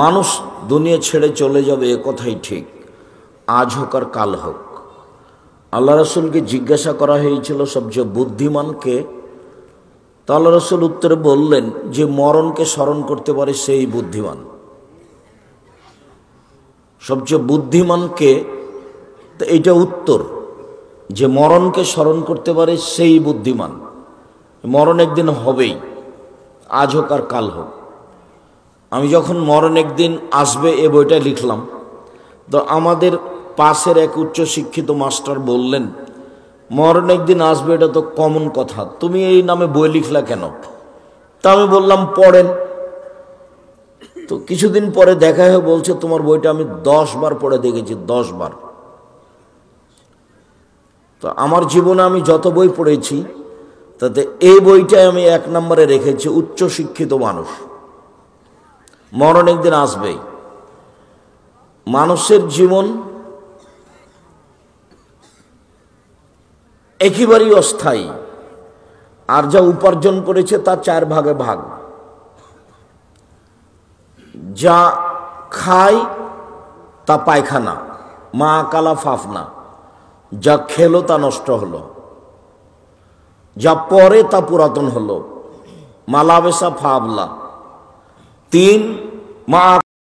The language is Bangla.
মানুষ দুনিয়া ছেড়ে চলে যাবে এ কথাই ঠিক, আজ হোক আর কাল হোক। আল্লাহ রসুলকে জিজ্ঞাসা করা হয়েছিল সবচেয়ে বুদ্ধিমানকে, তা আল্লাহ রসুল উত্তরে বললেন যে মরণকে স্মরণ করতে পারে সেই বুদ্ধিমান। সবচেয়ে বুদ্ধিমানকে, এইটা উত্তর, যে মরণকে স্মরণ করতে পারে সেই বুদ্ধিমান। মরণ একদিন হবেই, আজ হোক আর কাল হোক। আমি যখন মরণ একদিন আসবে এ বইটা লিখলাম, তো আমাদের পাশের এক উচ্চশিক্ষিত মাস্টার বললেন, মরণ একদিন আসবে এটা তো কমন কথা, তুমি এই নামে বই লিখলা কেন? তা আমি বললাম পড়েন। তো কিছুদিন পরে দেখা হয়ে বলছে, তোমার বইটা আমি 10 বার পড়ে দেখেছি, 10 বার। তো আমার জীবনে আমি যত বই পড়েছি তাতে এই বইটাই আমি 1 নম্বরে রেখেছি, উচ্চশিক্ষিত মানুষ। মরণ একদিন আসবেই। মানুষের জীবন একেবারেই অস্থায়ী, আর যা উপার্জন করেছে তা 4 ভাগে ভাগ। যা খায় তা পায়খানা, মা কালা ফাফনা। যা খেলো তা নষ্ট হলো, যা পরে তা পুরাতন হলো, মালাবেসা ফাবলা। 3 মা